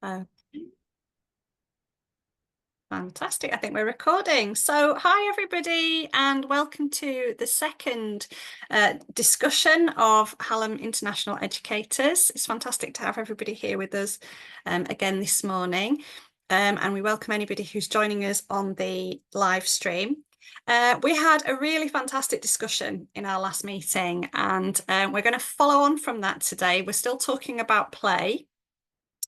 Uh, Fantastic. I think we're recording. So, hi everybody, and welcome to the second discussion of Hallam International Educators. It's fantastic to have everybody here with us again this morning. And we welcome anybody who's joining us on the live stream. We had a really fantastic discussion in our last meeting, and we're going to follow on from that today. We're still talking about play.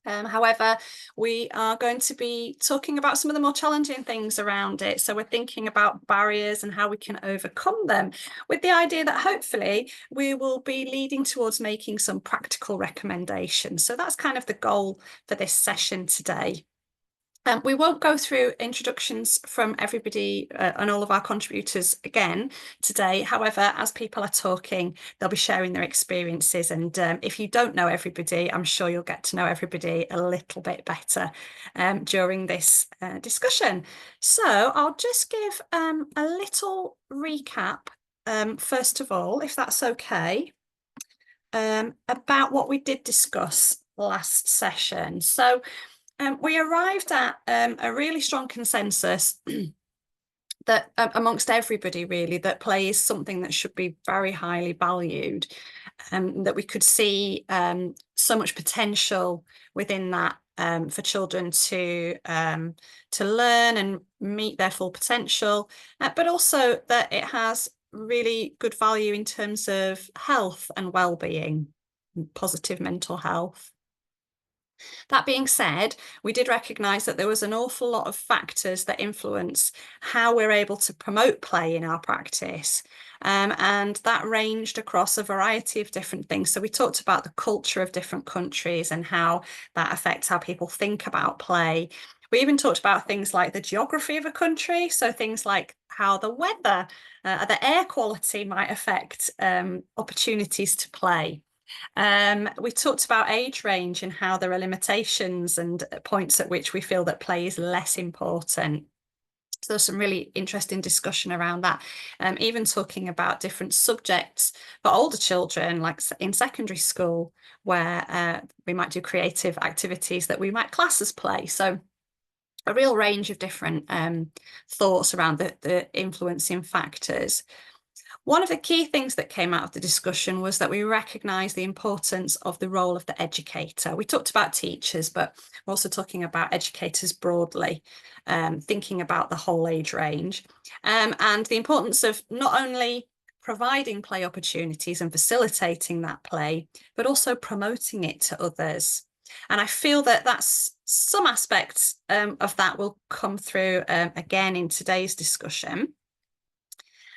However, we are going to be talking about some of the more challenging things around it. So we're thinking about barriers and how we can overcome them, with the idea that hopefully we will be leading towards making some practical recommendations. So that's kind of the goal for this session today. We won't go through introductions from everybody and all of our contributors again today. However, as people are talking, they'll be sharing their experiences. And if you don't know everybody, I'm sure you'll get to know everybody a little bit better during this discussion. So I'll just give a little recap, first of all, if that's okay, about what we did discuss last session. So we arrived at a really strong consensus that amongst everybody really, that play is something that should be very highly valued, that we could see so much potential within that for children to learn and meet their full potential, but also that it has really good value in terms of health and well-being, positive mental health. That being said, we did recognise that there was an awful lot of factors that influence how we're able to promote play in our practice. And that ranged across a variety of different things. So we talked about the culture of different countries and how that affects how people think about play. We even talked about things like the geography of a country. So things like how the weather, the air quality might affect opportunities to play. We talked about age range and how there are limitations and points at which we feel that play is less important. So there's some really interesting discussion around that. Even talking about different subjects for older children, like in secondary school, where we might do creative activities that we might class as play. So a real range of different thoughts around the influencing factors. One of the key things that came out of the discussion was that we recognise the importance of the role of the educator. We talked about teachers, but we're also talking about educators broadly, thinking about the whole age range, and the importance of not only providing play opportunities and facilitating that play, but also promoting it to others. And I feel that that's some aspects of that will come through again in today's discussion.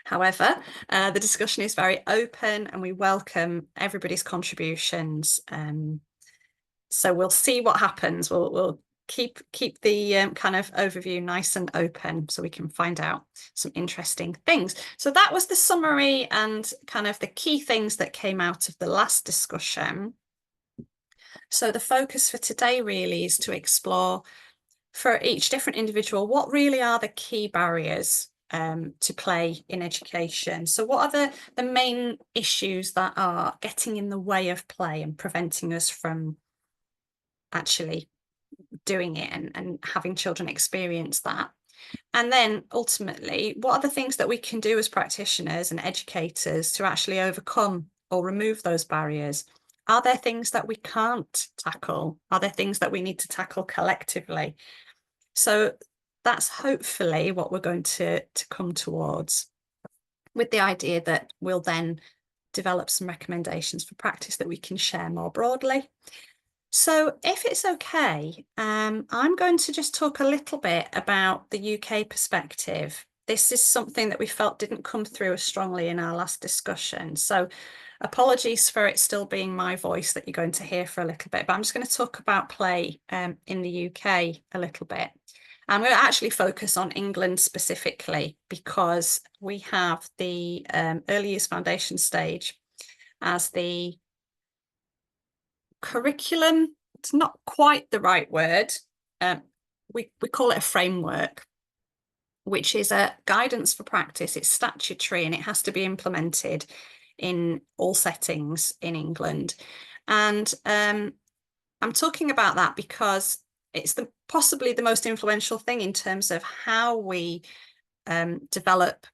However, the discussion is very open and we welcome everybody's contributions. So we'll see what happens. We'll keep the kind of overview nice and open so we can find out some interesting things. So that was the summary and kind of the key things that came out of the last discussion. So the focus for today really is to explore for each different individual what really are the key barriers to play in education. So what are the main issues that are getting in the way of play and preventing us from actually doing it and having children experience that? And then ultimately, what are the things that we can do as practitioners and educators to actually overcome or remove those barriers? Are there things that we can't tackle? Are there things that we need to tackle collectively? So that's hopefully what we're going to come towards, with the idea that we'll then develop some recommendations for practice that we can share more broadly. So if it's okay, I'm going to just talk a little bit about the UK perspective. This is something that we felt didn't come through as strongly in our last discussion. So apologies for it still being my voice that you're going to hear for a little bit, but I'm just going to talk about play in the UK a little bit. I'm going to actually focus on England specifically because we have the early years foundation stage as the curriculum. It's not quite the right word. We call it a framework, which is a guidance for practice. It's statutory and it has to be implemented in all settings in England. And I'm talking about that because it's possibly the most influential thing in terms of how we develop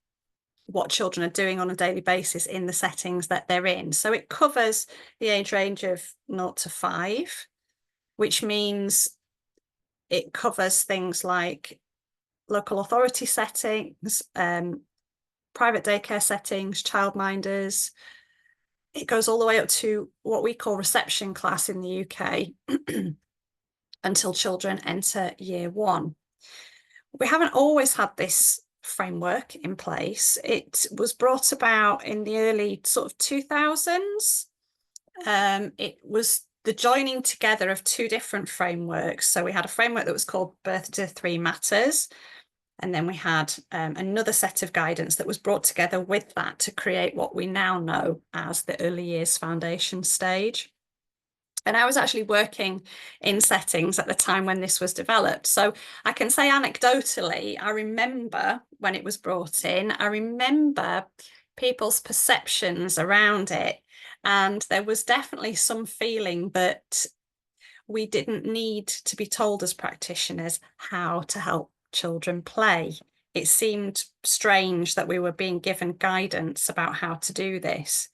what children are doing on a daily basis in the settings that they're in. So it covers the age range of 0 to 5, which means it covers things like local authority settings, private daycare settings, childminders. It goes all the way up to what we call reception class in the UK until children enter year 1. We haven't always had this framework in place. It was brought about in the early sort of 2000s. It was the joining together of 2 different frameworks. So we had a framework that was called Birth to 3 Matters, and then we had another set of guidance that was brought together with that to create what we now know as the early years foundation stage. And I was actually working in settings at the time when this was developed. So I can say anecdotally, I remember when it was brought in, I remember people's perceptions around it. And there was definitely some feeling that we didn't need to be told as practitioners how to help children play. It seemed strange that we were being given guidance about how to do this.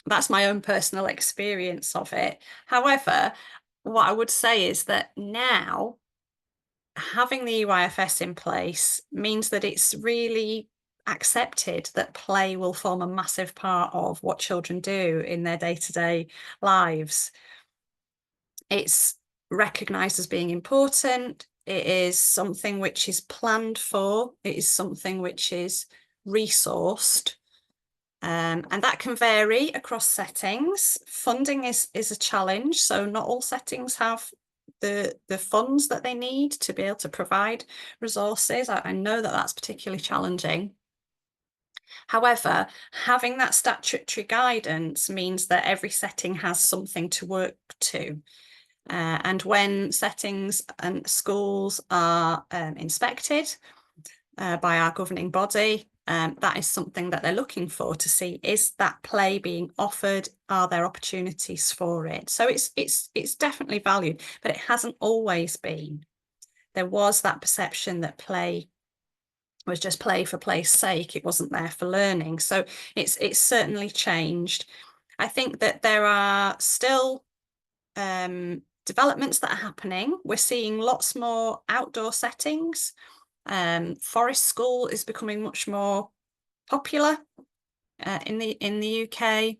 That's my own personal experience of it. However, what I would say is that now having the EYFS in place means that it's really accepted that play will form a massive part of what children do in their day-to-day lives. It's recognised as being important. It is something which is planned for. It is something which is resourced. And that can vary across settings. Funding is a challenge. So not all settings have the funds that they need to be able to provide resources. I know that that's particularly challenging. However, having that statutory guidance means that every setting has something to work to. And when settings and schools are inspected by our governing body, that is something that they're looking for to see, is that play being offered? Are there opportunities for it? So it's definitely valued, but it hasn't always been. There was that perception that play was just play for play's sake. It wasn't there for learning. So it's certainly changed. I think that there are still developments that are happening. We're seeing lots more outdoor settings. Forest school is becoming much more popular in the UK.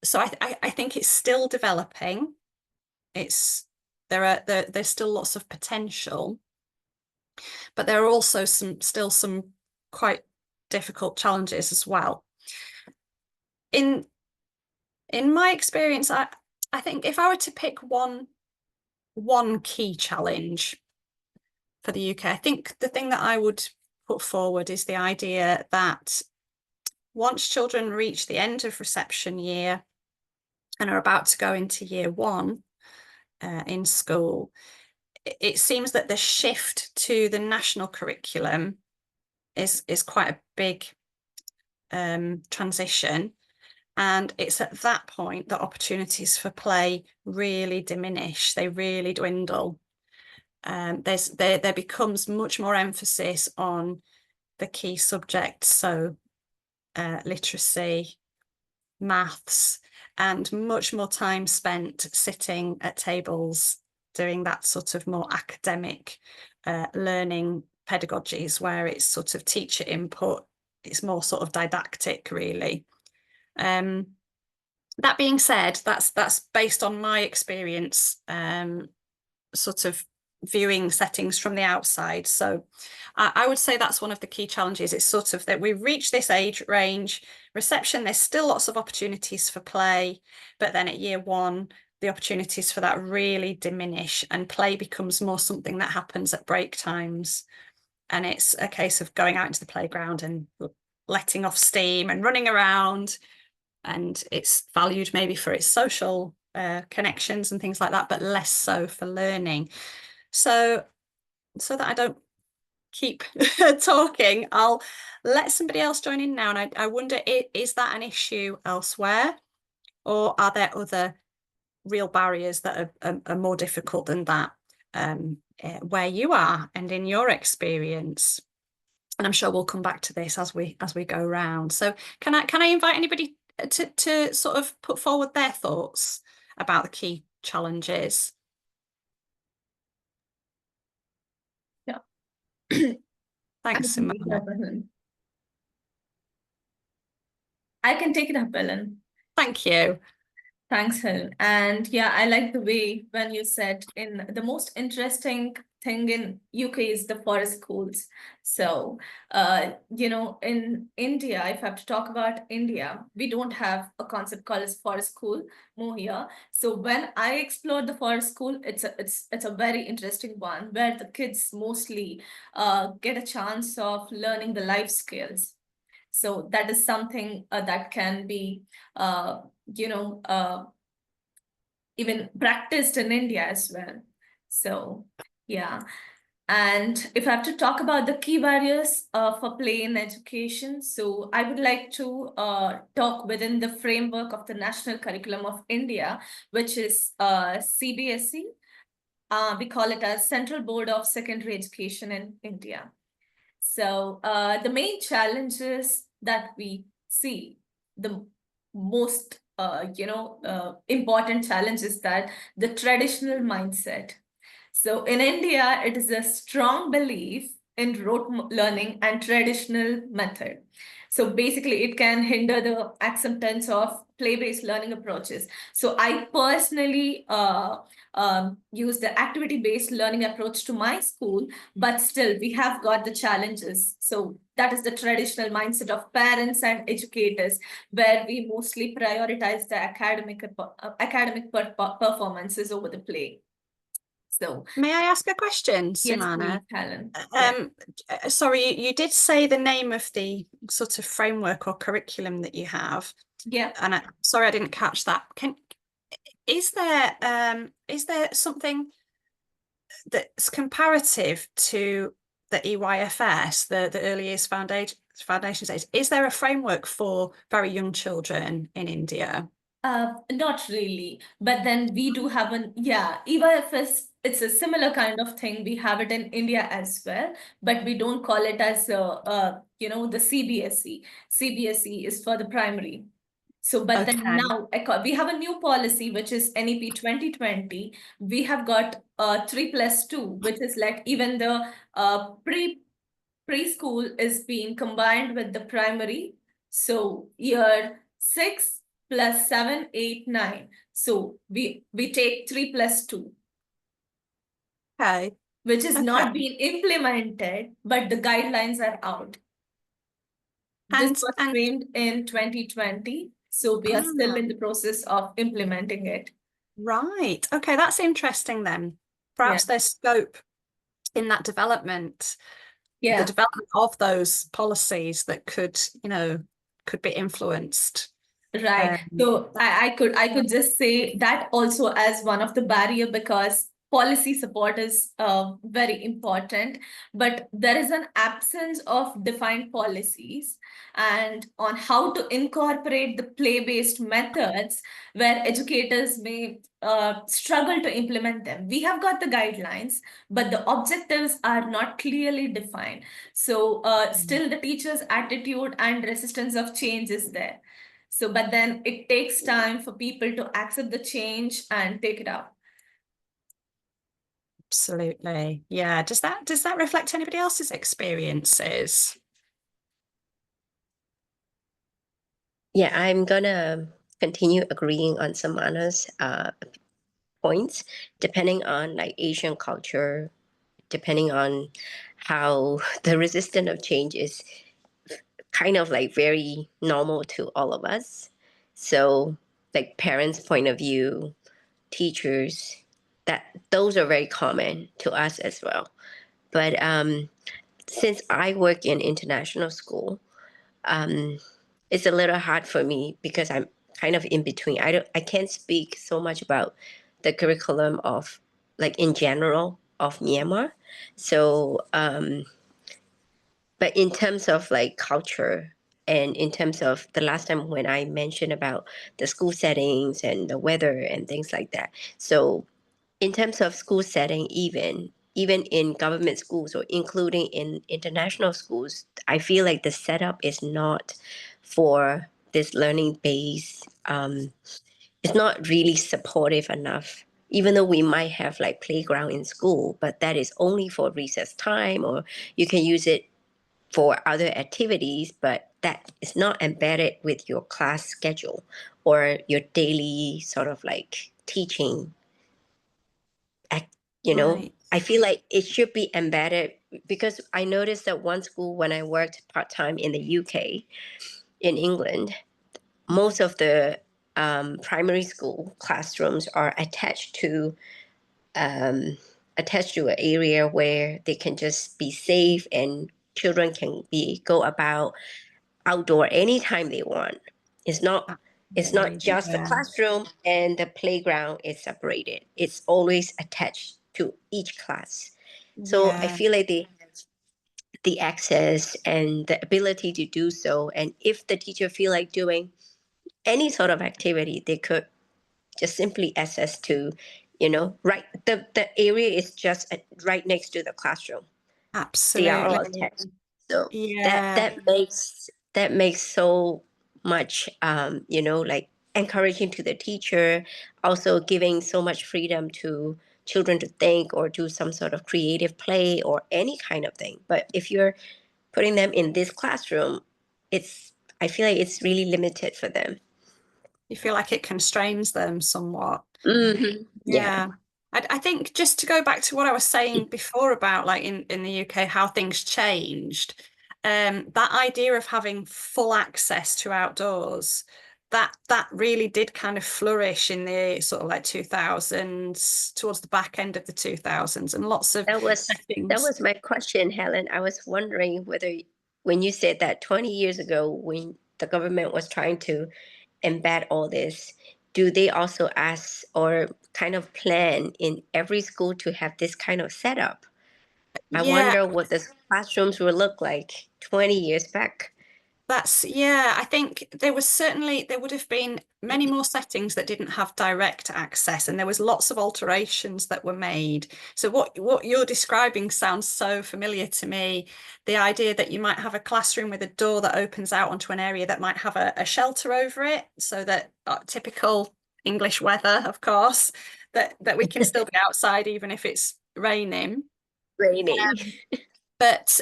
So I think it's still developing. There's still lots of potential, but there are also still some quite difficult challenges as well. In my experience, I think if I were to pick one key challenge for the UK, I think the thing that I would put forward is the idea that once children reach the end of reception year and are about to go into year 1 in school, it seems that the shift to the national curriculum is quite a big transition. And it's at that point that opportunities for play really diminish. They really dwindle. There becomes much more emphasis on the key subjects, so literacy, maths, and much more time spent sitting at tables doing that sort of more academic learning pedagogies, where it's sort of teacher input. It's more sort of didactic, really. That being said, that's based on my experience, sort of viewing settings from the outside. So I would say that's one of the key challenges. It's sort of that we've reached this age range. Reception, there's still lots of opportunities for play, but then at year 1, the opportunities for that really diminish, and play becomes more something that happens at break times. And it's a case of going out into the playground and letting off steam and running around. And it's valued maybe for its social connections and things like that, but less so for learning. So that I don't keep talking, I'll let somebody else join in now. And I wonder, is that an issue elsewhere, or are there other real barriers that are more difficult than that where you are and in your experience. And I'm sure we'll come back to this as we go round. So can I invite anybody to sort of put forward their thoughts about the key challenges? Yeah. Thanks, Simona. I can take it up, Ellen. Thank you. Thanks, Helen. And yeah, I like the way when you said in the most interesting thing in UK is the forest schools. So, in India, if I have to talk about India, we don't have a concept called as forest school more here. So when I explored the forest school, it's a very interesting one where the kids mostly get a chance of learning the life skills. So that is something that can be, you know, even practiced in India as well. So, yeah. And if I have to talk about the key barriers for play in education, so I would like to talk within the framework of the National Curriculum of India, which is CBSE. We call it as Central Board of Secondary Education in India. So the main challenges that we see, the most important challenge is that the traditional mindset. So in India, it is a strong belief in rote learning and traditional method. So basically, it can hinder the acceptance of play-based learning approaches. So I personally use the activity-based learning approach to my school, but still we have got the challenges. So that is the traditional mindset of parents and educators, where we mostly prioritize the academic performances over the play. So, may I ask a question, yes, Simona? please, Helen. Yeah. Sorry, you did say the name of the sort of framework or curriculum that you have. Yeah. And sorry, I didn't catch that. Is there something that's comparative to the EYFS, the Early Years Foundation stage? Is there a framework for very young children in India? Not really, but then we do have EYFS, it's a similar kind of thing. We have it in India as well, but we don't call it as, the CBSE. CBSE is for the primary. So, but then Okay. now we have a new policy, which is NEP 2020. We have got 3+2, which is like even the preschool is being combined with the primary. So year 6 plus 7, 8, 9. So we take 3+2. Okay. Which is Okay. not being implemented, but the guidelines are out. This was And framed in 2020. So we are still in the process of implementing it. right. Okay, that's interesting then. Yeah. Perhaps there's scope in that development, the Yeah. development of those policies that could be influenced. Right. So I could just say that also as one of the barrier, because policy support is very important, but there is an absence of defined policies and on how to incorporate the play-based methods where educators may struggle to implement them. We have got the guidelines, but the objectives are not clearly defined. So still the teacher's attitude and resistance of change is there. So, but then it takes time for people to accept the change and take it up. Absolutely. Yeah. Does that reflect anybody else's experiences? Yeah, I'm gonna continue agreeing on Samana's points, depending on like Asian culture, depending on how the resistance of change is kind of like very normal to all of us. So like parents' point of view, teachers, that those are very common to us as well. But since I work in international school, it's a little hard for me because I'm kind of in between. I can't speak so much about the curriculum of like in general of Myanmar. So but in terms of like culture, And in terms of the last time when I mentioned about the school settings and the weather and things like that. So in terms of school setting, even in government schools or including in international schools, I feel like the setup is not for this learning base. It's not really supportive enough. Even though we might have like playground in school, but that is only for recess time, or you can use it for other activities, but that is not embedded with your class schedule or your daily sort of like teaching act, Right. I feel like it should be embedded, because I noticed that one school when I worked part-time in the UK, in England, most of the primary school classrooms are um, attached to an area where they can just be safe and children can be go about outdoor anytime they want. It's not it's not Absolutely. just the Yeah. classroom and the playground is separated. It's always attached to each class. So I Yeah. feel like they have the access and the ability to do so. And if the teacher feel like doing any sort of activity, they could just simply access to, right, the area is just right next to the classroom. They are all Absolutely. attached. So that Yeah. that makes so much, like encouraging to the teacher, also giving so much freedom to children to think or do some sort of creative play or any kind of thing. But if you're putting them in this classroom, it's I feel like it's really limited for them. You feel like it constrains them somewhat. Yeah. Yeah. I think just to go back to what I was saying before about like in the UK, how things changed, that idea of having full access to outdoors, that really did kind of flourish in the sort of like 2000s, towards the back end of the 2000s, and lots of That settings. was my question, Helen. I was wondering whether when you said that 20 years ago, when the government was trying to embed all this, do they also ask or kind of plan in every school to have this kind of setup? I Yeah, wonder what the classrooms will look like 20 years back. yeah, I think there would have been many more settings that didn't have direct access, and there was lots of alterations that were made. So what you're describing sounds so familiar to me. The idea that you might have a classroom with a door that opens out onto an area that might have a shelter over it, so that typical English weather, of course, that we can still be outside even if it's raining. Raining. But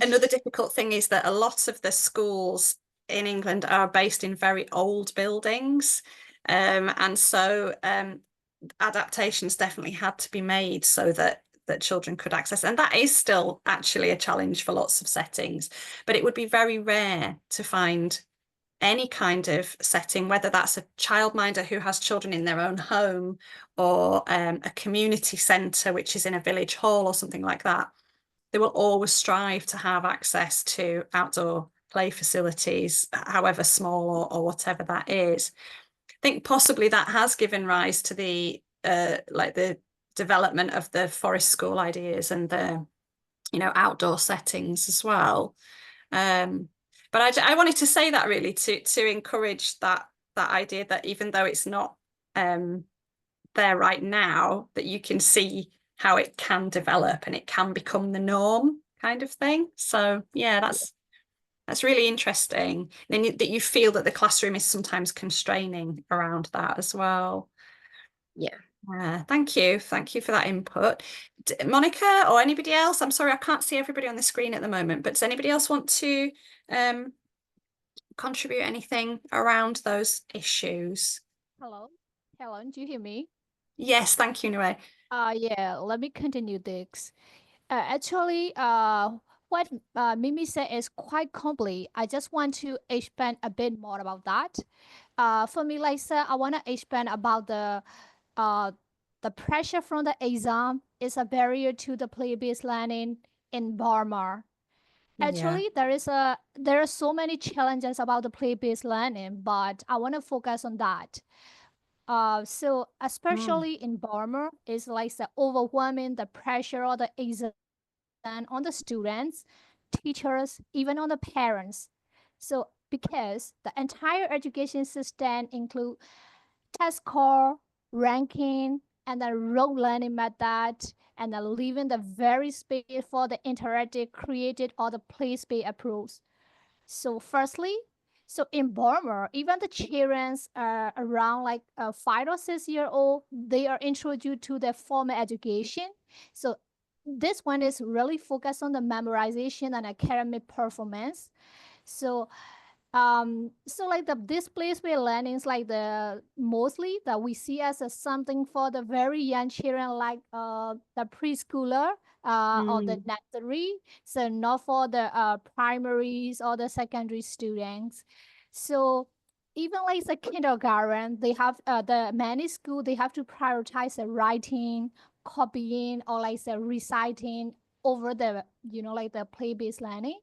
another difficult thing is that a lot of the schools in England are based in very old buildings. And so adaptations definitely had to be made so that children could access. And that is still actually a challenge for lots of settings. But it would be very rare to find any kind of setting, whether that's a childminder who has children in their own home, or a community centre, which is in a village hall or something like that. They will always strive to have access to outdoor play facilities, however small or whatever that is. I think possibly that has given rise to the like the development of the forest school ideas and the outdoor settings as well. Um, but I wanted to say that really to encourage that idea that even though it's not there right now, that you can see how it can develop and it can become the norm kind of thing. So yeah, that's really interesting. And that you feel that the classroom is sometimes constraining around that as well. Yeah. Thank you. Thank you for that input. Monica or anybody else? I'm sorry, I can't see everybody on the screen at the moment, but does anybody else want to um, contribute anything around those issues? Hello, Helen, do you hear me? Yes, thank you, Nue. Yeah, let me continue this. Actually, what Mimi said is quite complete. I just want to expand a bit more about that. For me, like sir, I want to expand about uh, the pressure from the exam is a barrier to the play-based learning in Burma. Yeah. Actually, there are so many challenges about the play-based learning, but I want to focus on that. So Mm. especially in Burma, it's like the overwhelming the pressure or the exam on the students, teachers, even on the parents. So because the entire education system include test score, ranking, and the rote learning method, and then leaving the very space for the interactive, created, or the place-based approach. So firstly, so in Burma, even the children around like 5 or 6 year old, they are introduced to the formal education. So this one is really focused on the memorization and academic performance. So so like the this place we're learning is like the mostly that we see as a something for the very young children, like the preschooler or the nursery, so not for the primaries or the secondary students. So even like the kindergarten, they have the many school, they have to prioritize the writing, copying, or like the reciting over the like the play-based learning.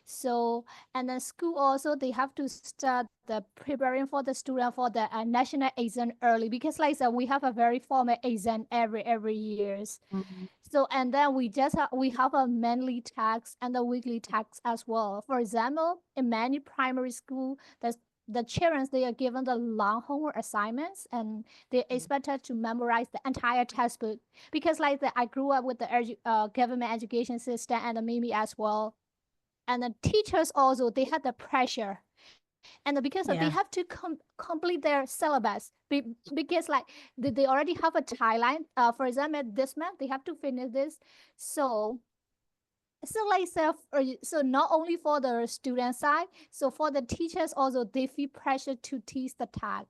So and then school also, they have to start the preparing for the student for the national exam early, because like we have a very formal exam every years. So and then we have a monthly tax and the weekly tax as well. For example, in many primary school, the children, they are given the long homework assignments, and they're expected to memorize the entire textbook, because like I grew up with the government education system, and the Mimi as well. And the teachers also, they had the pressure, and because they have to complete their syllabus, because like they already have a timeline. For example, this month they have to finish this. So like so not only for the student side, so for the teachers also, they feel pressure to teach the task.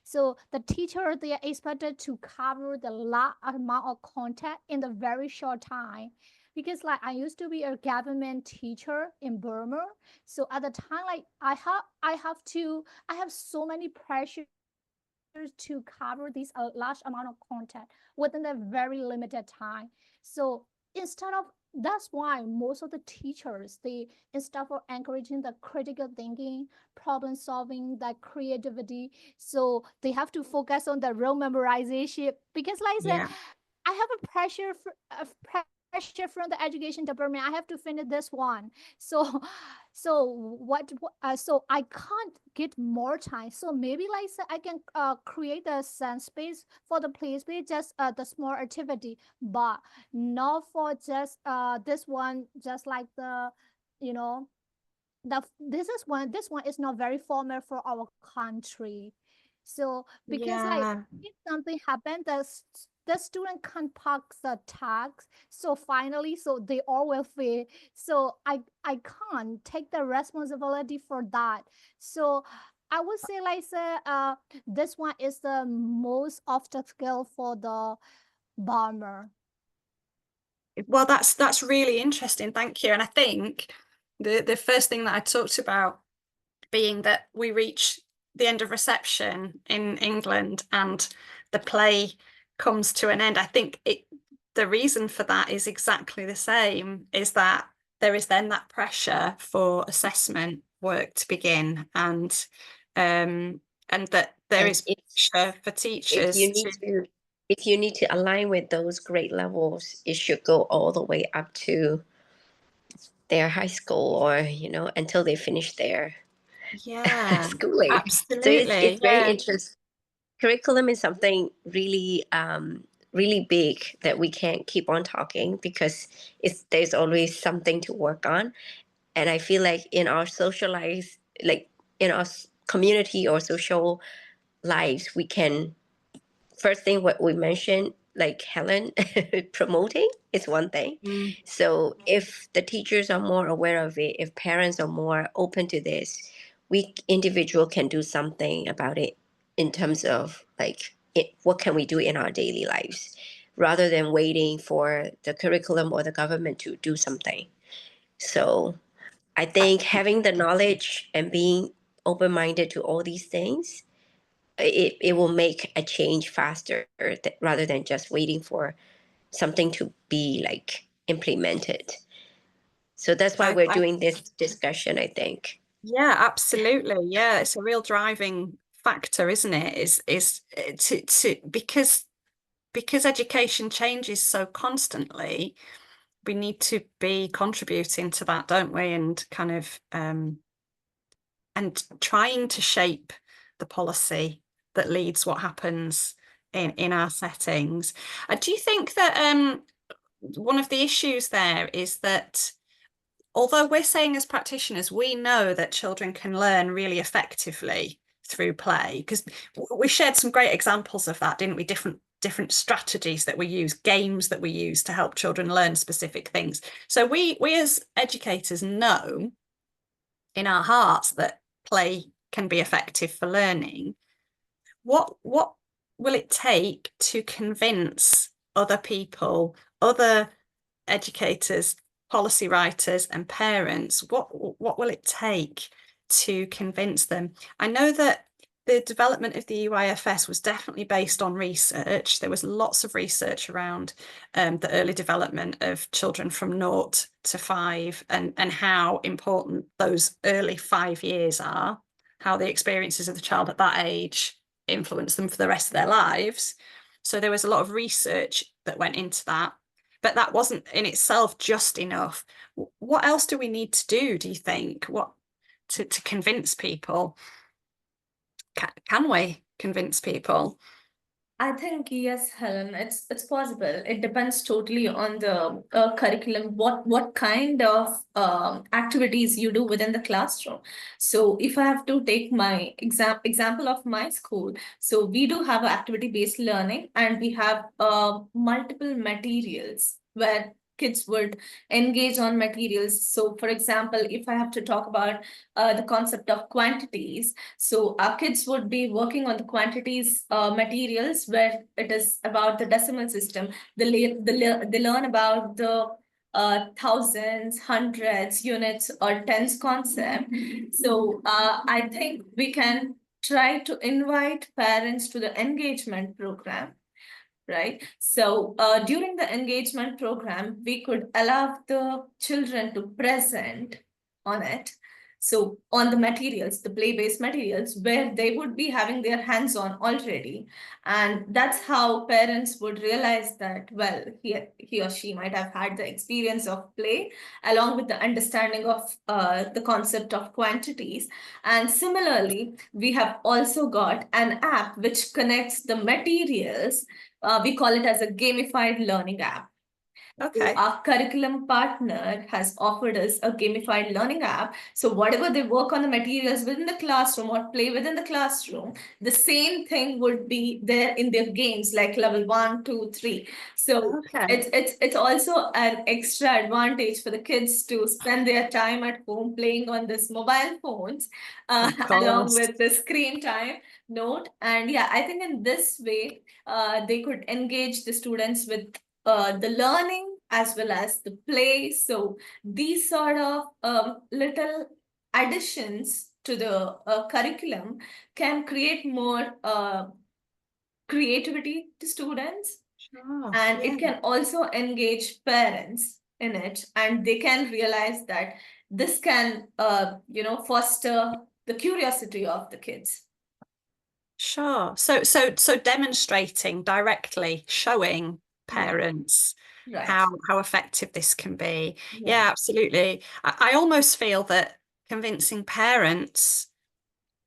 So the teacher, they are expected to cover the large amount of content in the very short time, because like I used to be a government teacher in Burma. So at the time, like I have so many pressures to cover this large amount of content within a very limited time. So instead of that's why most of the teachers, they, instead of encouraging the critical thinking, problem solving, that creativity, so they have to focus on the rote memorization, because like I said, I have a pressure from the education department. I have to finish this one. So so I can't get more time. So maybe like I can create a sense space for the play space, just the small activity, but not for just this one, just like the you know this one is not very formal for our country. So because like if something happened, the student can't pass the tax, so finally, so they all will fail. So I can't take the responsibility for that. So I would say like this one is the most obstacle for the bomber. Well, that's really interesting. Thank you. And I think the first thing that I talked about being that we reach the end of reception in England and the play comes to an end. I think the reason for that is exactly the same, is that there is then that pressure for assessment work to begin, and that there is pressure for teachers if you need to align with those grade levels, it should go all the way up to their high school, or until they finish their schooling. Absolutely. So it's very interesting. Curriculum is something really really big that we can't keep on talking, because there's always something to work on. And I feel like in our socialized, like in our community or social lives, we can, first thing what we mentioned, like Helen, promoting is one thing. So if the teachers are more aware of it, if parents are more open to this, we individual can do something about it, in terms of like what can we do in our daily lives, rather than waiting for the curriculum or the government to do something. So I think having the knowledge and being open-minded to all these things, it will make a change faster, rather than just waiting for something to be like implemented. So that's why we're doing this discussion, I think. Yeah, absolutely. Yeah, it's a real driving factor, isn't it? Is to because education changes so constantly, we need to be contributing to that, don't we? And kind of and trying to shape the policy that leads what happens in our settings. Do you think that one of the issues there is that although we're saying as practitioners, we know that children can learn really effectively through play, because we shared some great examples of that, didn't we? Different strategies that we use, games that we use to help children learn specific things. So we as educators know in our hearts that play can be effective for learning. What will it take to convince other people, other educators, policy writers and parents? What will it take to convince them? I know that the development of the EYFS was definitely based on research. There was lots of research around the early development of children from 0 to 5 and how important those early 5 years are, how the experiences of the child at that age influence them for the rest of their lives. So there was a lot of research that went into that, but that wasn't in itself just enough. What else do we need to do you think? What to convince people? Can we convince people? I think yes, Helen, it's possible. It depends totally on the curriculum, what kind of activities you do within the classroom. So if I have to take my example of my school, so we do have activity-based learning, and we have multiple materials where kids would engage on materials. So for example, if I have to talk about the concept of quantities, so our kids would be working on the quantities materials where it is about the decimal system. They learn about the thousands, hundreds, units, or tens concept. So I think we can try to invite parents to the engagement program. Right. So during the engagement program, we could allow the children to present on it. So on the materials, the play-based materials, where they would be having their hands on already. And that's how parents would realize that, well, he or she might have had the experience of play along with the understanding of the concept of quantities. And similarly, we have also got an app which connects the materials. We call it as a gamified learning app. Okay. So our curriculum partner has offered us a gamified learning app. So whatever they work on the materials within the classroom or play within the classroom, the same thing would be there in their games, like level 1, 2, 3. So Okay. it's also an extra advantage for the kids to spend their time at home playing on this mobile phones, along with the screen time note. And yeah, I think in this way, they could engage the students with the learning as well as the play. So these sort of little additions to the curriculum can create more creativity to students. Sure. And Yeah. it can also engage parents in it, and they can realize that this can foster the curiosity of the kids. Sure. So demonstrating directly, showing parents Right. how effective this can be. Yeah, absolutely. I almost feel that convincing parents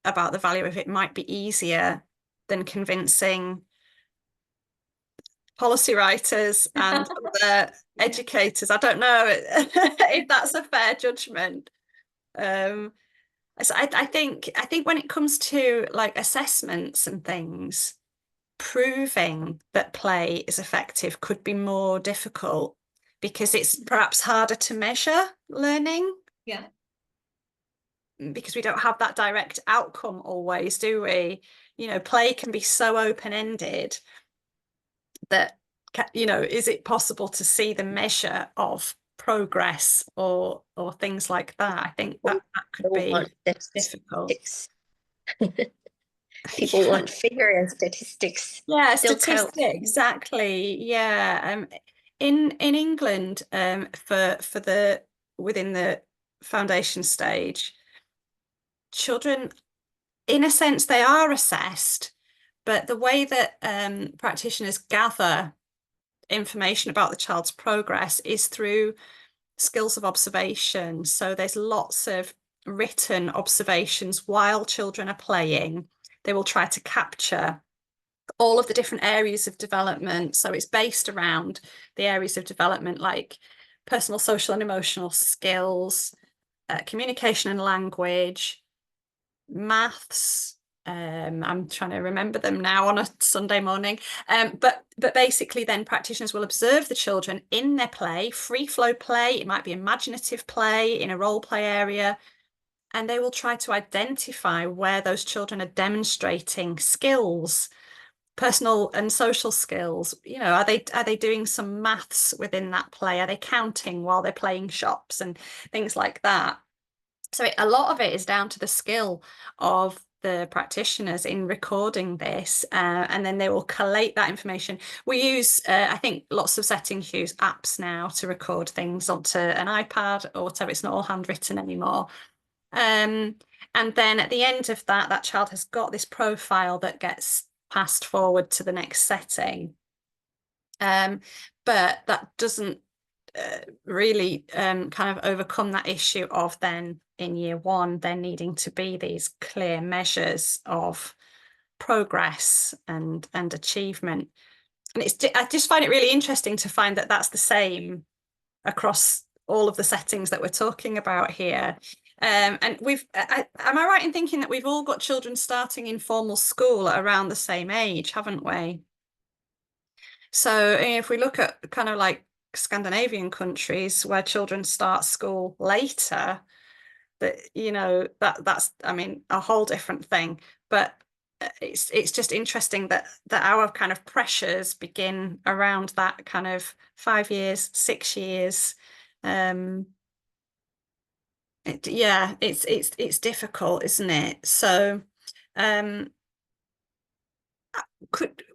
about the value of it might be easier than convincing policy writers and other educators. I don't know if that's a fair judgment. So I think when it comes to like assessments and things, proving that play is effective could be more difficult because it's perhaps harder to measure learning. Yeah. Because we don't have that direct outcome always, do we? You know, play can be so open-ended that, you know, is it possible to see the measure of progress or things like that? I think that could be difficult. People want figure and statistics. Yeah, still statistics, count. exactly. Yeah. In England, for the within the foundation stage, children, in a sense, they are assessed, but the way that practitioners gather information about the child's progress is through skills of observation. So there's lots of written observations while children are playing. They will try to capture all of the different areas of development. So it's based around the areas of development like personal, social, and emotional skills, communication and language, maths. I'm trying to remember them now on a Sunday morning. But basically then practitioners will observe the children in their play, free flow play. It might be imaginative play in a role play area. And they will try to identify where those children are demonstrating skills, personal and social skills. You know, are they doing some maths within that play? Are they counting while they're playing shops and things like that? So a lot of it is down to the skill of the practitioners in recording this, and then they will collate that information. We use, I think, lots of settings use apps now to record things onto an iPad or whatever. It's not all handwritten anymore. And then at the end of that, that child has got this profile that gets passed forward to the next setting. But that doesn't really kind of overcome that issue of then in year one, there needing to be these clear measures of progress and achievement. And I just find it really interesting to find that that's the same across all of the settings that we're talking about here. And am I right in thinking that we've all got children starting in formal school at around the same age, haven't we? So if we look at kind of like Scandinavian countries where children start school later, that, you know, that's, I mean, a whole different thing. But it's just interesting that our kind of pressures begin around that kind of 5 years, 6 years. Yeah, it's difficult, isn't it? So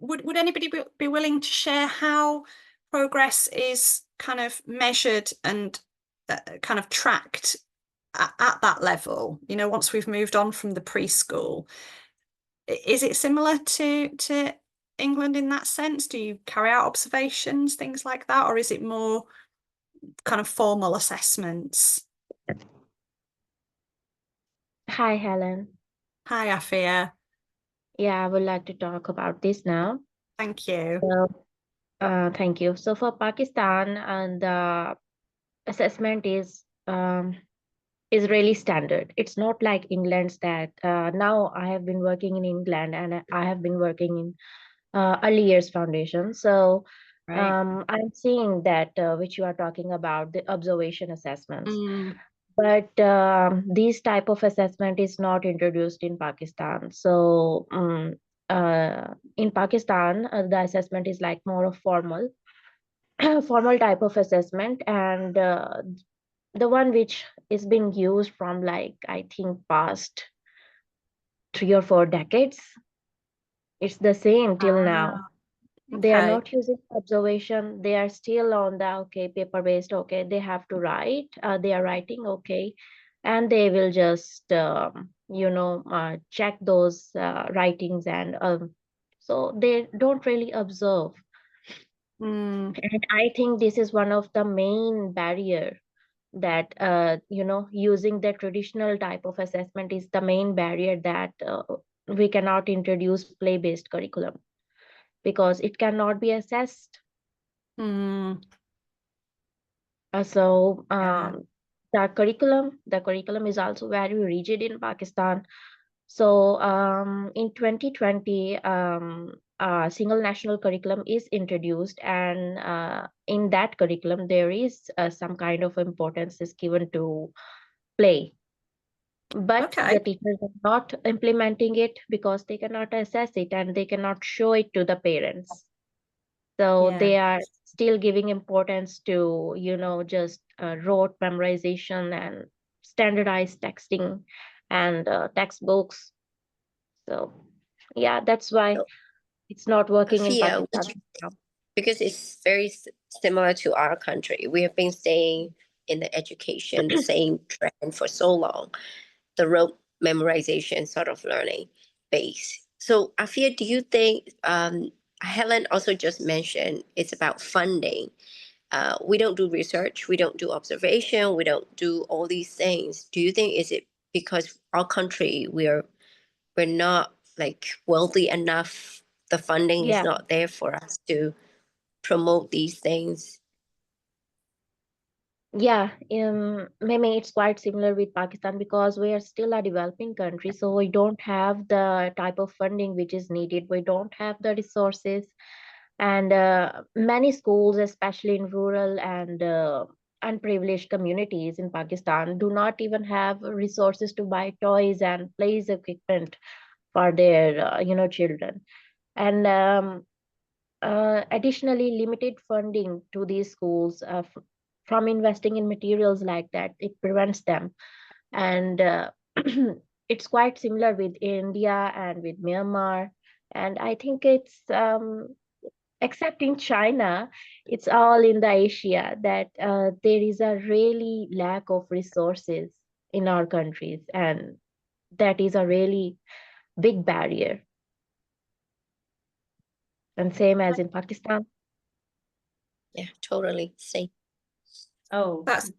would anybody be willing to share how progress is kind of measured and kind of tracked at that level, you know, once we've moved on from the preschool? Is it similar to England in that sense? Do you carry out observations, things like that, or is it more kind of formal assessments? Hi, Helen. Hi, Afia. Yeah, I would like to talk about this now. Thank you. So, thank you. So for Pakistan, and the assessment is really standard. It's not like England's that now I have been working in England and I have been working in Early Years Foundation. So Right. I'm seeing that which you are talking about, the observation assessments. Mm. But this type of assessment is not introduced in Pakistan. So in Pakistan, the assessment is like more of formal, formal type of assessment, and the one which is being used from like I think past 3 or 4 decades. It's the same till now. They are Okay. not using observation. They are still on the okay paper based. Okay, they have to write. They are writing. Okay, and they will just check those writings, and so they don't really observe. Mm. And I think this is one of the main barrier that using the traditional type of assessment is the main barrier that we cannot introduce play based curriculum, because it cannot be assessed. Mm. So Yeah. the curriculum is also very rigid in Pakistan. So in 2020, single national curriculum is introduced, and in that curriculum there is some kind of importance is given to play. But Okay. the teachers are not implementing it because they cannot assess it and they cannot show it to the parents. So Yeah. they are still giving importance to, just rote memorization and standardized texting and textbooks. So yeah, that's why So, it's not working in Afia, Pakistan now. because it's very similar to our country. We have been staying in the education, the same trend for so long, the rote memorization sort of learning base. So, Afia, do you think, Helen also just mentioned it's about funding. We don't do research, we don't do observation, we don't do all these things. Do you think is it because our country, we're not like wealthy enough. The funding is Yeah. not there for us to promote these things. Yeah, maybe it's quite similar with Pakistan because we are still a developing country, so we don't have the type of funding which is needed. We don't have the resources, and many schools, especially in rural and unprivileged communities in Pakistan, do not even have resources to buy toys and plays equipment for their children. And additionally, limited funding to these schools from investing in materials like that, it prevents them. And it's quite similar with India and with Myanmar. And I think it's except in China, it's all in the Asia that there is a really lack of resources in our countries, and that is a really big barrier. And same as in Pakistan. Yeah, totally. Same. Oh, That's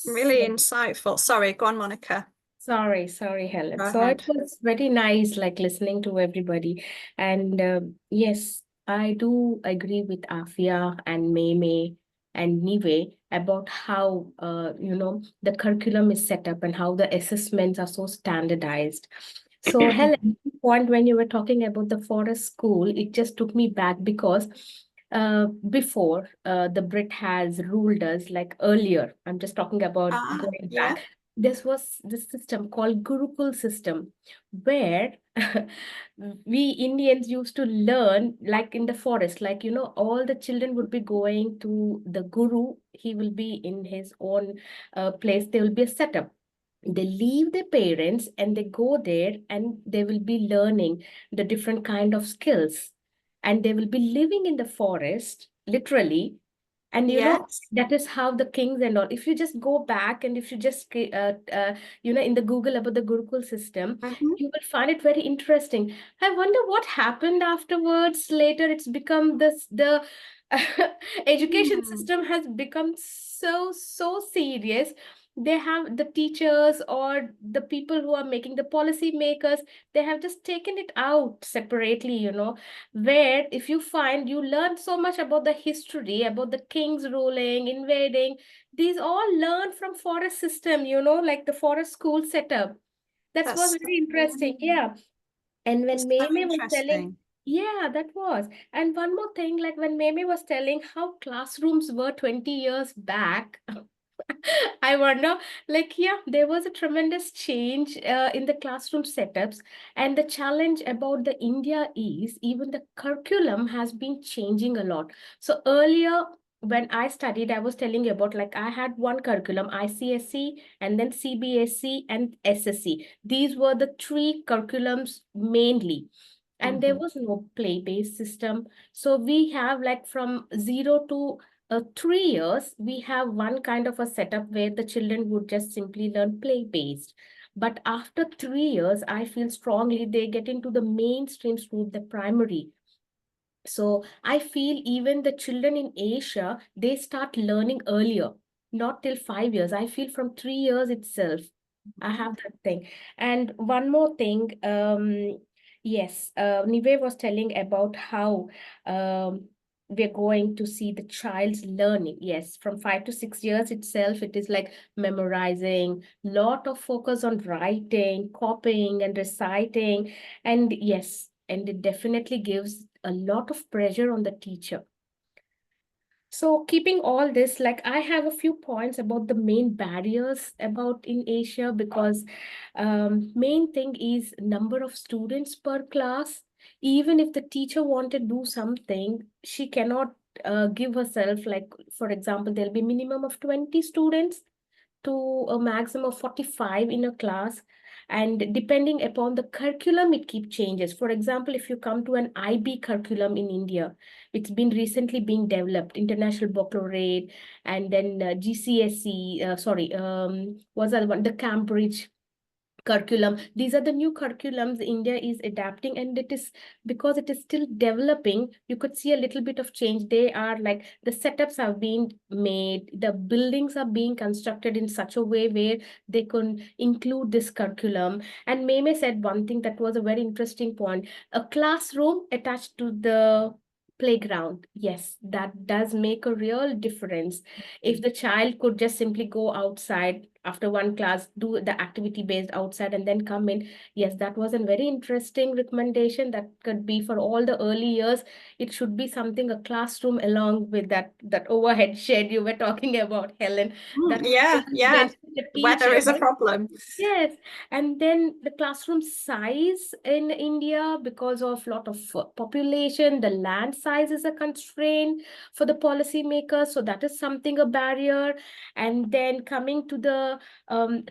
really so- insightful. Sorry, go on, Monica. sorry, Helen. Go So it ahead. was very nice, like listening to everybody. And yes, I do agree with Afia and Mei and Nive about how the curriculum is set up and how the assessments are so standardized. So Helen, point when you were talking about the forest school, it just took me back because before the Brit has ruled us, like earlier, I'm just talking about going Yeah. back. This was this system called Gurukul system, where we Indians used to learn like in the forest, like all the children would be going to the guru. He will be in his own place. There will be a setup. They leave their parents and they go there and they will be learning the different kind of skills, and they will be living in the forest literally. And Yes. that is how the kings and all, if you just go back and if you just in the Google about the Gurukul system, Mhm. you will find it very interesting. I wonder what happened afterwards. Later it's become this the education Hmm. system has become so serious. They have the teachers or the people who are making the policy makers, they have just taken it out separately, where if you find you learn so much about the history, about the kings ruling, invading, these all learned from forest system, like the forest school setup. That's was very interesting. Yeah. And It's when so Meme was telling, interesting. yeah, that was. And one more thing, like when Meme was telling how classrooms were 20 years back, I wonder, like, yeah, there was a tremendous change in the classroom setups. And the challenge about the India is even the curriculum has been changing a lot. So earlier, when I studied, I was telling you about like I had one curriculum, ICSE, and then CBSE and SSE. These were the three curriculums mainly. And there Mhm. was no play-based system. So we have like from 0 to 3 years, we have one kind of a setup where the children would just simply learn play-based. But after 3 years, I feel strongly they get into the mainstream school, the primary. So I feel even the children in Asia, they start learning earlier, not till 5 years. I feel from 3 years itself. I have that thing. And one more thing, yes, Nive was telling about how we're going to see the child's learning. Yes, from 5 to 6 years itself, it is like memorizing, lot of focus on writing, copying, and reciting. And yes, and it definitely gives a lot of pressure on the teacher. So keeping all this, like I have a few points about the main barriers about in Asia, because main thing is number of students per class. Even if the teacher want to do something, she cannot give herself, like, for example, there'll be minimum of 20 students to a maximum of 45 in a class. And depending upon the curriculum, it keep changes. For example, if you come to an IB curriculum in India, it's been recently being developed, International Baccalaureate, and then GCSE, sorry, what's that one? The Cambridge curriculum. These are the new curriculums India is adapting, and it is because it is still developing. You could see a little bit of change. They are like the setups have been made, the buildings are being constructed in such a way where they can include this curriculum. And Meme said one thing that was a very interesting point: a classroom attached to the playground. Yes, that does make a real difference. If the child could just simply go outside after one class, do the activity based outside and then come in. Yes, that was a very interesting recommendation that could be for all the early years. It should be something, a classroom along with that overhead shed you were talking about, Helen. That Yeah, yeah. the Weather teacher. is a problem. Yes, and then the classroom size in India, because of lot of population, the land size is a constraint for the policymakers. So that is something, a barrier. And then coming to the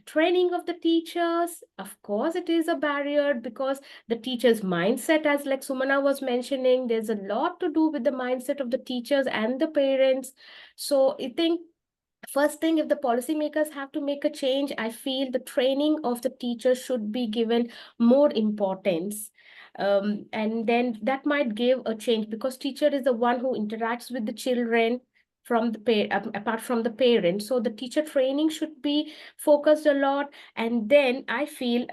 training of the teachers, of course, it is a barrier because the teacher's mindset, as like Sumana was mentioning, there's a lot to do with the mindset of the teachers and the parents. So I think first thing, if the policymakers have to make a change, I feel the training of the teachers should be given more importance. And then that might give a change because teacher is the one who interacts with the children from the apart from the parents. So the teacher training should be focused a lot. And then I feel,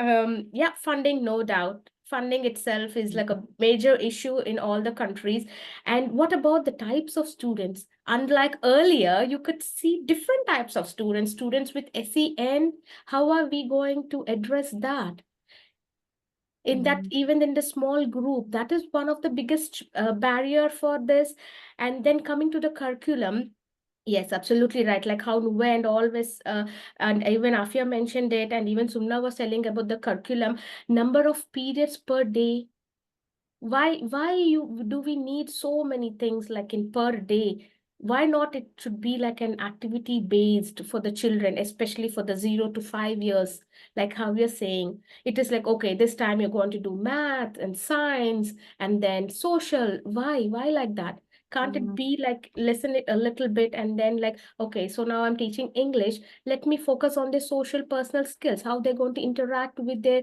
yeah, funding, no doubt. Funding itself is like a major issue in all the countries. And what about the types of students? Unlike earlier, you could see different types of students, students with SEN. How are we going to address that? In that, even in the small group, that is one of the biggest barrier for this. And then coming to the curriculum, yes, absolutely right. Like how Nuwe and always, and even Afia mentioned it, and even Sumna was telling about the curriculum, number of periods per day. Why you do we need so many things like in per day? Why not it should be like an activity based for the children, especially for the 0 to 5 years, like how you're saying. It is like, okay, this time you're going to do math and science and then social. Why like that? Can't it be like listen it a little bit and then like, okay, so now I'm teaching English. Let me focus on the social personal skills, how they're going to interact with their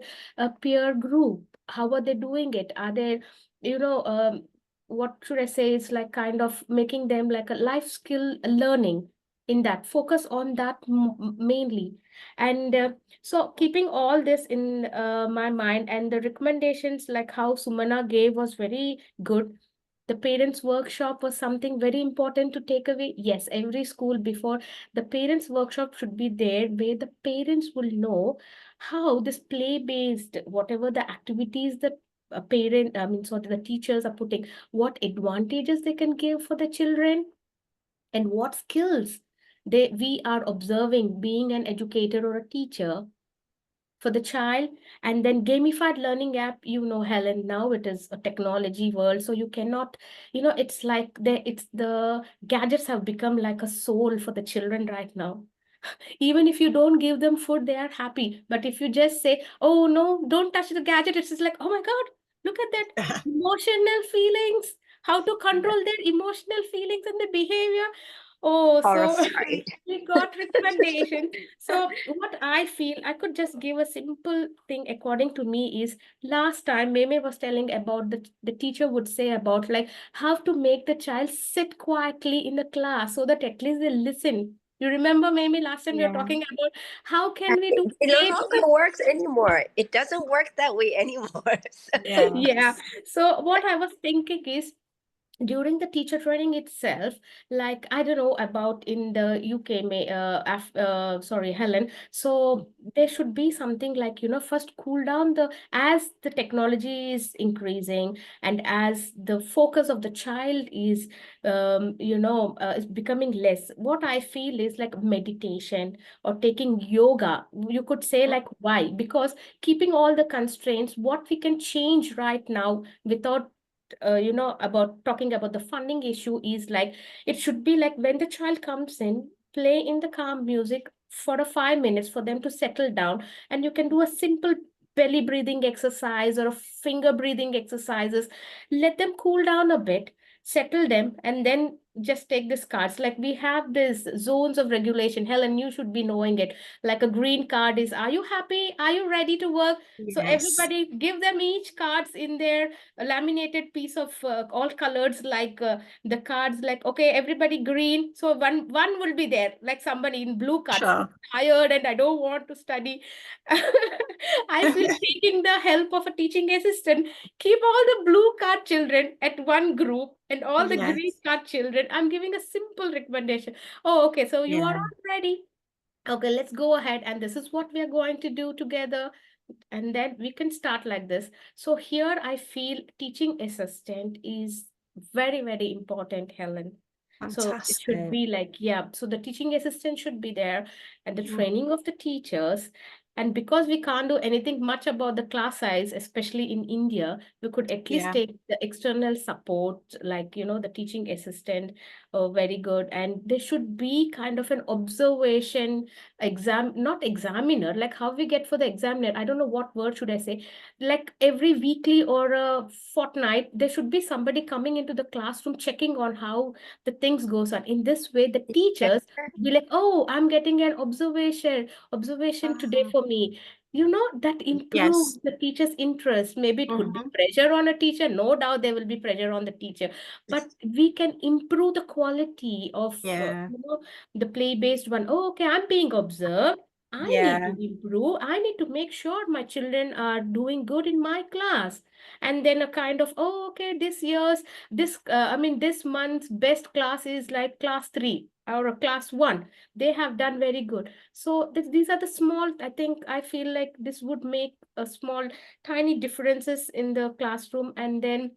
peer group. How are they doing it? Are they, you know, what should I say? It's like kind of making them like a life skill learning in that. Focus on that mainly. And so keeping all this in my mind, and the recommendations like how Sumana gave was very good. The parents workshop was something very important to take away. Yes, every school before the parents workshop should be there where the parents will know how this play based, whatever the activities that a parent, I mean, so the teachers are putting, what advantages they can give for the children and what skills we are observing being an educator or a teacher for the child. And then gamified learning app, Helen, now it is a technology world, so you cannot, it's like the gadgets have become like a soul for the children right now. Even if you don't give them food, they are happy. But if you just say, oh no, don't touch the gadget, it's just like, oh my God, look at that emotional feelings, how to control their emotional feelings and the behavior. Oh, so Horrified. we got recommendation. So what I feel, I could just give a simple thing according to me is, last time Meme was telling about the teacher would say about like how to make the child sit quietly in the class so that at least they listen. You remember, maybe last time we were talking about how can we do It no play? longer works anymore. It doesn't work that way anymore. Yeah. So what I was thinking is, during the teacher training itself, like I don't know about in the UK, sorry, Helen. So there should be something like, first cool down as the technology is increasing and as the focus of the child is becoming less. What I feel is like meditation or taking yoga. You could say like, why? Because keeping all the constraints, what we can change right now without about talking about the funding issue is like, it should be like when the child comes in, play in the calm music for a 5 minutes for them to settle down, and you can do a simple belly breathing exercise or a finger breathing exercises. Let them cool down a bit, settle them, and then just take these cards. Like we have these zones of regulation. Helen, you should be knowing it. Like a green card is, are you happy? Are you ready to work? So Yes. everybody give them each cards in their laminated piece of all colors, like the cards, like, okay, everybody green. So one will be there, like somebody in blue cards, Sure. tired and I don't want to study. I feel taking the help of a teaching assistant, keep all the blue card children at one group and all the green Yes. card children. I'm giving a simple recommendation. Oh, okay, so you are Yeah. all ready. Okay, let's go ahead. And this is what we are going to do together. And then we can start like this. So here I feel teaching assistant is very, very important, Helen. So it should Fantastic. be like, yeah, so the teaching assistant should be there and the training of the teachers. And because we can't do anything much about the class size, especially in India, we could at least Yeah. take the external support, like, the teaching assistant, very good. And there should be kind of an observation exam, not examiner, like how we get for the examiner. I don't know what word should I say. Like every weekly or a fortnight, there should be somebody coming into the classroom checking on how the things goes on. In this way, the teachers be like, oh, I'm getting an observation today for me. That Yes. improves the teacher's interest. Maybe it could be Mhm. pressure on a teacher. No doubt there will be pressure on the teacher, but we can improve the quality of Yeah. the play-based one. Oh, okay, I'm being observed. I need Yeah. to improve. I need to make sure my children are doing good in my class. And then a kind of, oh, okay, this month's best class is like class 3 or a class 1. They have done very good. So these are the small, I feel like this would make a small, tiny differences in the classroom. And then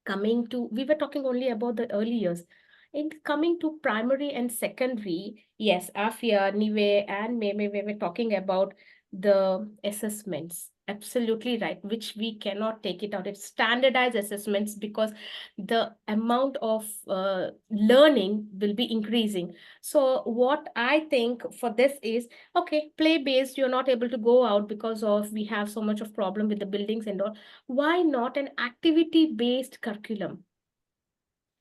we were talking only about the early years. In coming to primary and secondary, yes, Afia, Nive, and Meme, we were talking about the assessments. Absolutely right, which we cannot take it out. It's standardized assessments because the amount of learning will be increasing. So what I think for this is, okay, play-based, you're not able to go out because of we have so much of problem with the buildings and all. Why not an activity-based curriculum?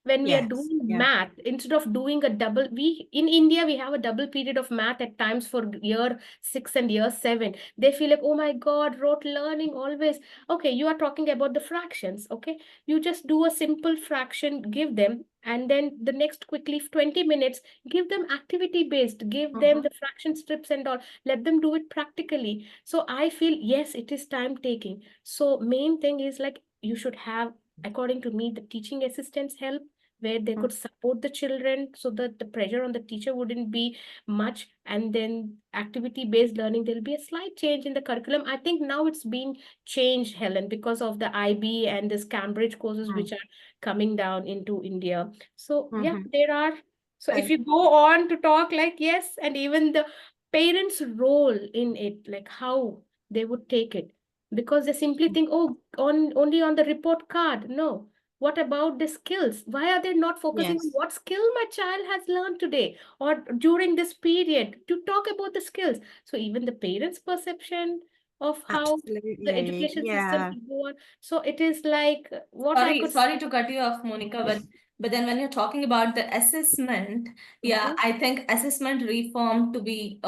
When we are Yes. doing Yeah. math, instead of doing a double, in India, we have a double period of math at times for year 6 and year 7. They feel like, oh my God, rote learning always. Okay, you are talking about the fractions. Okay, you just do a simple fraction, give them, and then the next quickly 20 minutes, give them activity based, give them Mhm. the fraction strips and all, let them do it practically. So I feel, yes, it is time taking. So main thing is like, you should have, according to me, the teaching assistants help, where they could support the children so that the pressure on the teacher wouldn't be much. And then activity-based learning, there'll be a slight change in the curriculum. I think now it's being changed, Helen, because of the IB and this Cambridge courses Mm. which are coming down into India. So yeah, Mhm. there are. So if Okay. you go on to talk like, yes, and even the parents' role in it, like how they would take it. Because they simply think, oh, only on the report card. No, what about the skills? Why are they not focusing on Yes. what skill my child has learned today or during this period to talk about the skills? So even the parents' perception of how the Absolutely. education system Yeah. should go on. So it is like what I Sorry, could. sorry to cut you off, Monica, but then when you're talking about the assessment, yeah, I think assessment reform to be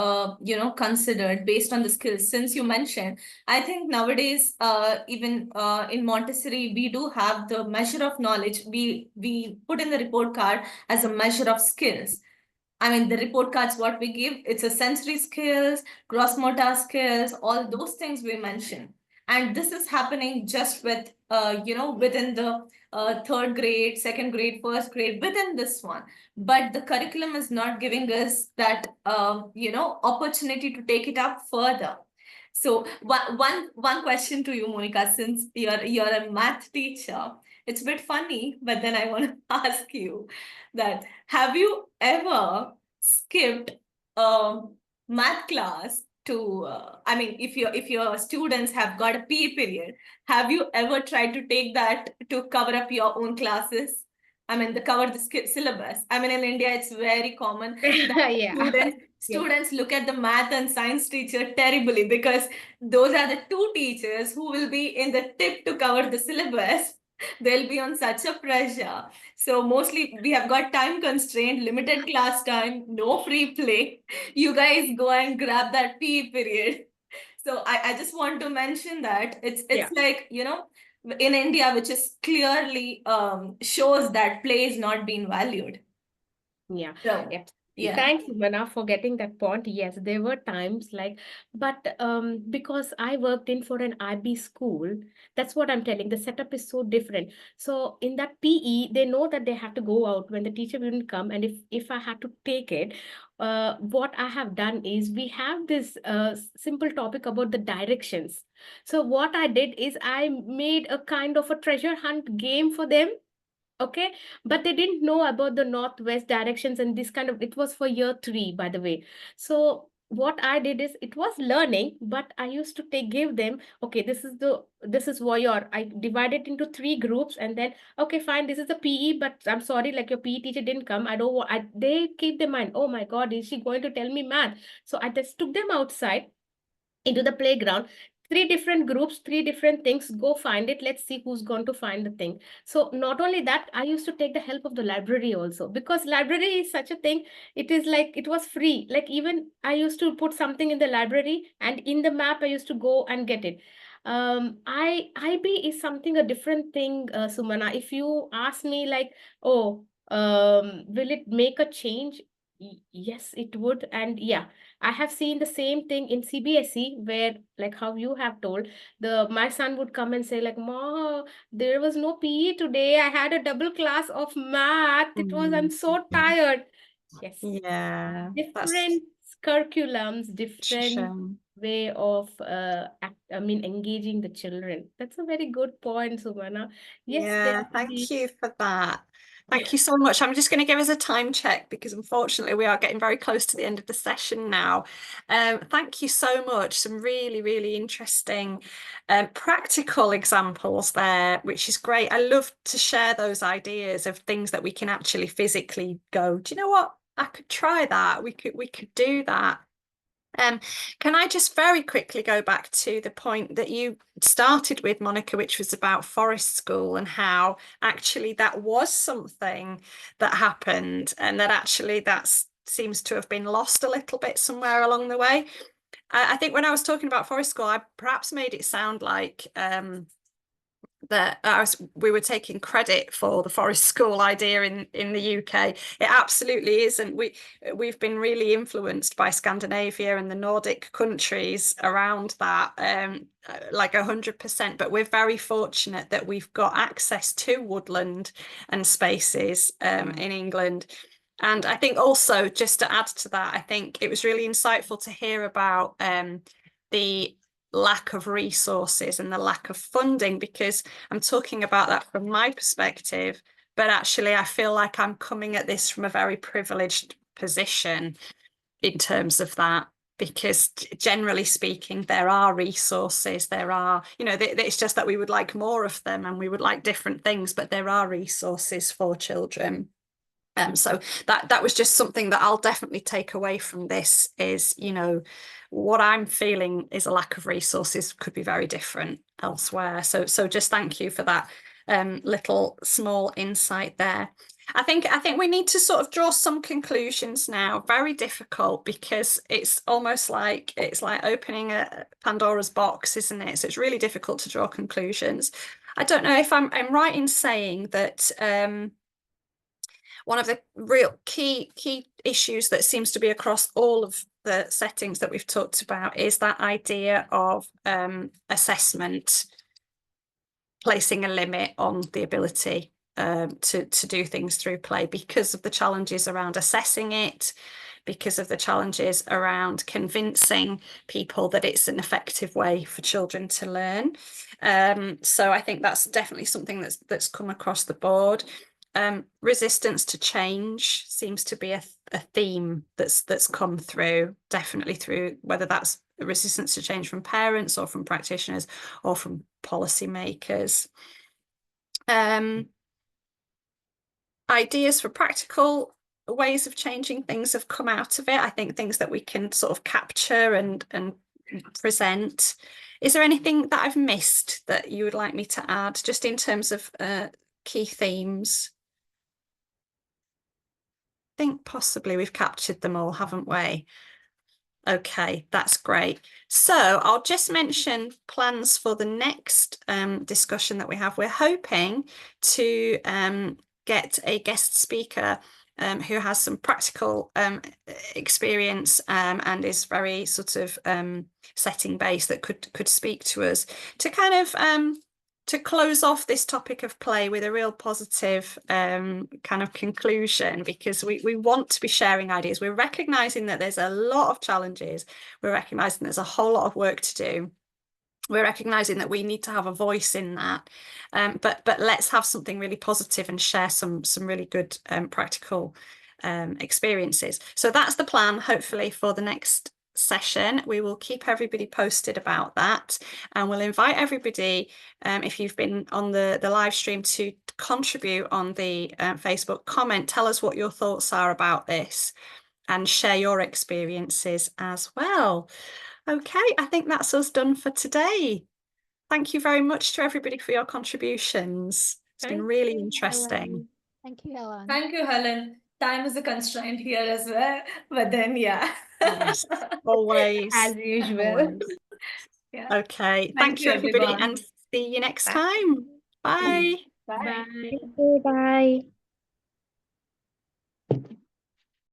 considered based on the skills. Since you mentioned, I think nowadays even in Montessori we do have the measure of knowledge. We put in the report card as a measure of skills. I mean, the report cards, what we give, it's a sensory skills, gross motor skills, all those things we mention. And this is happening just within the third grade, second grade, first grade, within this one. But the curriculum is not giving us that, opportunity to take it up further. So one question to you, Monica, since you're a math teacher, it's a bit funny, but then I want to ask you that have you ever skipped math class to I mean if your students have got a PE period, have you ever tried to take that to cover up your own classes? I mean, the cover the syllabus. I mean, in India, it's very common that Yeah. students look at the math and science teacher terribly because those are the two teachers who will be in the tip to cover the syllabus. they'll be on such a pressure. So mostly we have got time constraint, limited class time, no free play. You guys go and grab that PE period. So I just want to mention that it's like, you know, in India, which is clearly shows that play is not being valued. Yeah. So, Yeah. yeah. Thanks, Mana, for getting that point. Yes, there were times like, but because I worked in for an IB school, that's what I'm telling. The setup is so different. So in that PE, they know that they have to go out when the teacher wouldn't come, and if I had to take it, what I have done is we have this simple topic about the directions. So what I did is I made a kind of a treasure hunt game for them. Okay, but they didn't know about the northwest directions and this kind of, it was for year 3, by the way. So what I did is it was learning, but I used to give them, okay, this is warrior. I divided into 3 groups, and then, okay, fine, this is the PE, but I'm sorry, like your PE teacher didn't come. I don't want, they keep their mind, oh my God, is she going to tell me math? So I just took them outside into the playground. 3 different groups, 3 different things, go find it, let's see who's going to find the thing. So not only that, I used to take the help of the library also, because library is such a thing. It is like, it was free. Like even I used to put something in the library, and in the map I used to go and get it. IB is something a different thing, Sumana. If you ask me like, oh, will it make a change? Yes, it would. And yeah, I have seen the same thing in CBSE, where, like how you have told, my son would come and say like, Ma, there was no PE today. I had a double class of math. It was, I'm so tired. Yes. Yeah, Different curriculums, different shame. way of engaging the children. That's a very good point, Sumana. Yes, there Yeah, will thank be. you for that. Thank you so much. I'm just going to give us a time check because unfortunately we are getting very close to the end of the session now. Thank you so much. Some really, really interesting practical examples there, which is great. I love to share those ideas of things that we can actually physically go, do you know what? I could try that. We could do that. Can I just very quickly go back to the point that you started with, Monica, which was about Forest School and how actually that was something that happened and that actually seems to have been lost a little bit somewhere along the way. I think when I was talking about Forest School, I perhaps made it sound like that we were taking credit for the Forest School idea in the UK. It absolutely isn't. We've been really influenced by Scandinavia and the Nordic countries around that, like 100%. But we're very fortunate that we've got access to woodland and spaces in England. And I think also, just to add to that, I think it was really insightful to hear about the lack of resources and the lack of funding, because I'm talking about that from my perspective, but actually I feel like I'm coming at this from a very privileged position in terms of that, because generally speaking there are resources, there are, you know, it's just that we would like more of them and we would like different things, but there are resources for children. So that was just something that I'll definitely take away from this is, you know, what I'm feeling is a lack of resources could be very different elsewhere. So just thank you for that little small insight there. I think we need to sort of draw some conclusions now. Very difficult because it's almost like opening a Pandora's box, isn't it? So it's really difficult to draw conclusions. I don't know if I'm right in saying that one of the real key issues that seems to be across all of the settings that we've talked about is that idea of assessment placing a limit on the ability to do things through play because of the challenges around assessing it, because of the challenges around convincing people that it's an effective way for children to learn. So I think that's definitely something that's come across the board. Resistance to change seems to be a theme that's come through, definitely through, whether that's resistance to change from parents or from practitioners or from policymakers. Ideas for practical ways of changing things have come out of it. I think things that we can sort of capture and present Is there anything that I've missed that you would like me to add, just in terms of key themes? I think possibly we've captured them all, haven't we? Okay, that's great. So I'll just mention plans for the next discussion that we have. We're hoping to get a guest speaker who has some practical experience and is very sort of setting based, that could speak to us to kind of to close off this topic of play with a real positive kind of conclusion, because we want to be sharing ideas. We're recognizing that there's a lot of challenges. We're recognizing there's a whole lot of work to do. We're recognizing that we need to have a voice in that, but let's have something really positive and share some really good practical experiences. So that's the plan, hopefully, for the next session. We will keep everybody posted about that, and we'll invite everybody, if you've been on the live stream, to contribute on the Facebook, comment, tell us what your thoughts are about this, and share your experiences as well. Okay, I think that's us done for today. Thank you very much to everybody for your contributions. It's been really interesting. Thank you, Helen. Thank you, Helen. Time is a constraint here as well, but then yeah. Yes, always. As usual. Always. Yeah. Okay, Thank thank you, you, everybody, everyone. and see you next Bye. time. Bye. Bye. Bye. Thank you. Bye.